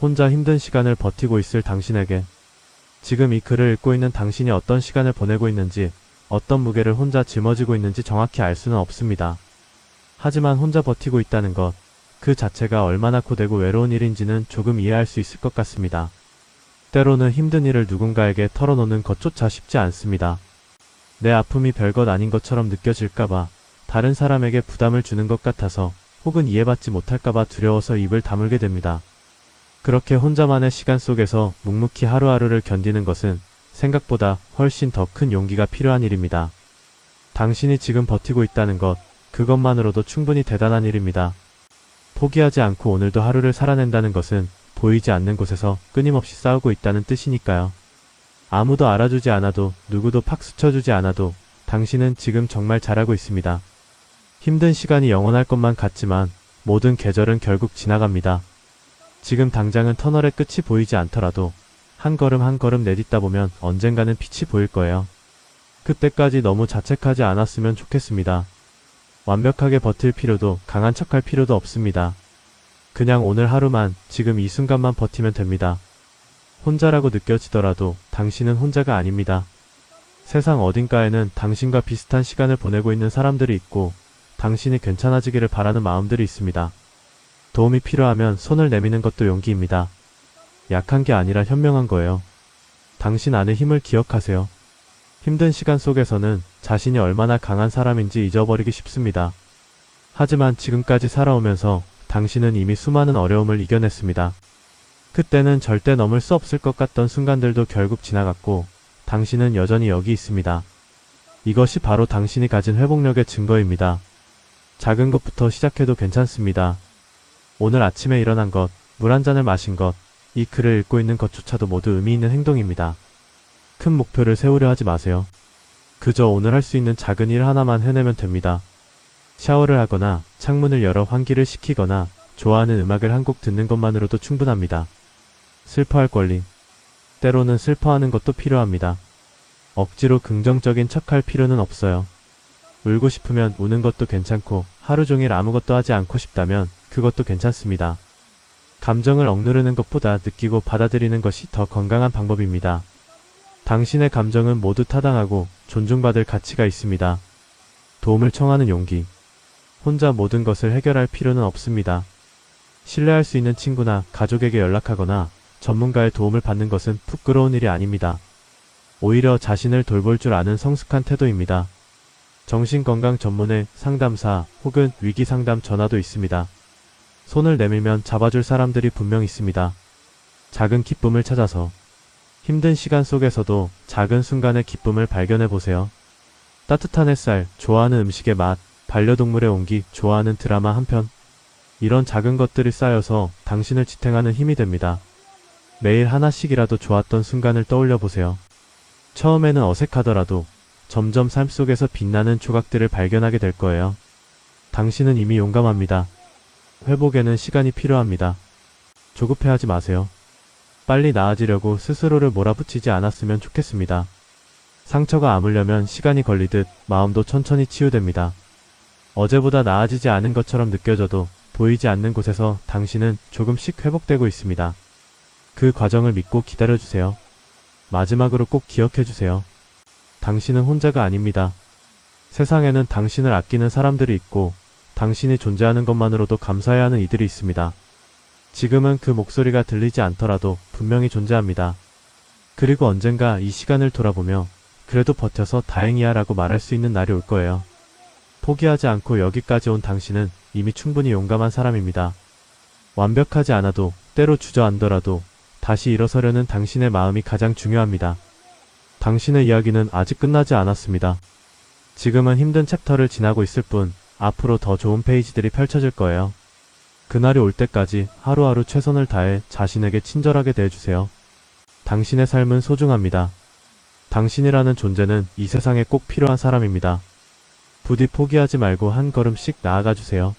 혼자 힘든 시간을 버티고 있을 당신에게 지금 이 글을 읽고 있는 당신이 어떤 시간을 보내고 있는지, 어떤 무게를 혼자 짊어지고 있는지 정확히 알 수는 없습니다. 하지만 혼자 버티고 있다는 것, 그 자체가 얼마나 고되고 외로운 일인지는 조금 이해할 수 있을 것 같습니다. 때로는 힘든 일을 누군가에게 털어놓는 것조차 쉽지 않습니다. 내 아픔이 별것 아닌 것처럼 느껴질까봐, 다른 사람에게 부담을 주는 것 같아서, 혹은 이해받지 못할까봐 두려워서 입을 다물게 됩니다. 그렇게 혼자만의 시간 속에서 묵묵히 하루하루를 견디는 것은 생각보다 훨씬 더 큰 용기가 필요한 일입니다. 당신이 지금 버티고 있다는 것, 그것만으로도 충분히 대단한 일입니다. 포기하지 않고 오늘도 하루를 살아낸다는 것은 보이지 않는 곳에서 끊임없이 싸우고 있다는 뜻이니까요. 아무도 알아주지 않아도, 누구도 박수 쳐주지 않아도 당신은 지금 정말 잘하고 있습니다. 힘든 시간이 영원할 것만 같지만 모든 계절은 결국 지나갑니다. 지금 당장은 터널의 끝이 보이지 않더라도 한 걸음 한 걸음 내딛다 보면 언젠가는 빛이 보일 거예요. 그때까지 너무 자책하지 않았으면 좋겠습니다. 완벽하게 버틸 필요도 강한 척할 필요도 없습니다. 그냥 오늘 하루만, 지금 이 순간만 버티면 됩니다. 혼자라고 느껴지더라도 당신은 혼자가 아닙니다. 세상 어딘가에는 당신과 비슷한 시간을 보내고 있는 사람들이 있고 당신이 괜찮아지기를 바라는 마음들이 있습니다. 도움이 필요하면 손을 내미는 것도 용기입니다. 약한 게 아니라 현명한 거예요. 당신 안의 힘을 기억하세요. 힘든 시간 속에서는 자신이 얼마나 강한 사람인지 잊어버리기 쉽습니다. 하지만 지금까지 살아오면서 당신은 이미 수많은 어려움을 이겨냈습니다. 그때는 절대 넘을 수 없을 것 같던 순간들도 결국 지나갔고 당신은 여전히 여기 있습니다. 이것이 바로 당신이 가진 회복력의 증거입니다. 작은 것부터 시작해도 괜찮습니다. 오늘 아침에 일어난 것, 물 한 잔을 마신 것, 이 글을 읽고 있는 것조차도 모두 의미 있는 행동입니다. 큰 목표를 세우려 하지 마세요. 그저 오늘 할 수 있는 작은 일 하나만 해내면 됩니다. 샤워를 하거나 창문을 열어 환기를 시키거나 좋아하는 음악을 한 곡 듣는 것만으로도 충분합니다. 슬퍼할 권리. 때로는 슬퍼하는 것도 필요합니다. 억지로 긍정적인 척할 필요는 없어요. 울고 싶으면 우는 것도 괜찮고 하루 종일 아무것도 하지 않고 싶다면 그것도 괜찮습니다. 감정을 억누르는 것보다 느끼고 받아들이는 것이 더 건강한 방법입니다. 당신의 감정은 모두 타당하고 존중받을 가치가 있습니다. 도움을 청하는 용기. 혼자 모든 것을 해결할 필요는 없습니다. 신뢰할 수 있는 친구나 가족에게 연락하거나 전문가의 도움을 받는 것은 부끄러운 일이 아닙니다. 오히려 자신을 돌볼 줄 아는 성숙한 태도입니다. 정신건강 전문의 상담사 혹은 위기상담 전화도 있습니다. 손을 내밀면 잡아줄 사람들이 분명 있습니다. 작은 기쁨을 찾아서 힘든 시간 속에서도 작은 순간의 기쁨을 발견해보세요. 따뜻한 햇살, 좋아하는 음식의 맛, 반려동물의 온기, 좋아하는 드라마 한 편. 이런 작은 것들이 쌓여서 당신을 지탱하는 힘이 됩니다. 매일 하나씩이라도 좋았던 순간을 떠올려보세요. 처음에는 어색하더라도 점점 삶 속에서 빛나는 조각들을 발견하게 될 거예요. 당신은 이미 용감합니다. 회복에는 시간이 필요합니다. 조급해하지 마세요. 빨리 나아지려고 스스로를 몰아붙이지 않았으면 좋겠습니다. 상처가 아물려면 시간이 걸리듯 마음도 천천히 치유됩니다. 어제보다 나아지지 않은 것처럼 느껴져도 보이지 않는 곳에서 당신은 조금씩 회복되고 있습니다. 그 과정을 믿고 기다려주세요. 마지막으로 꼭 기억해주세요. 당신은 혼자가 아닙니다. 세상에는 당신을 아끼는 사람들이 있고 당신이 존재하는 것만으로도 감사해야 하는 이들이 있습니다. 지금은 그 목소리가 들리지 않더라도 분명히 존재합니다. 그리고 언젠가 이 시간을 돌아보며 그래도 버텨서 다행이야 라고 말할 수 있는 날이 올 거예요. 포기하지 않고 여기까지 온 당신은 이미 충분히 용감한 사람입니다. 완벽하지 않아도, 때로 주저앉더라도 다시 일어서려는 당신의 마음이 가장 중요합니다. 당신의 이야기는 아직 끝나지 않았습니다. 지금은 힘든 챕터를 지나고 있을 뿐 앞으로 더 좋은 페이지들이 펼쳐질 거예요. 그날이 올 때까지 하루하루 최선을 다해 자신에게 친절하게 대해주세요. 당신의 삶은 소중합니다. 당신이라는 존재는 이 세상에 꼭 필요한 사람입니다. 부디 포기하지 말고 한 걸음씩 나아가주세요.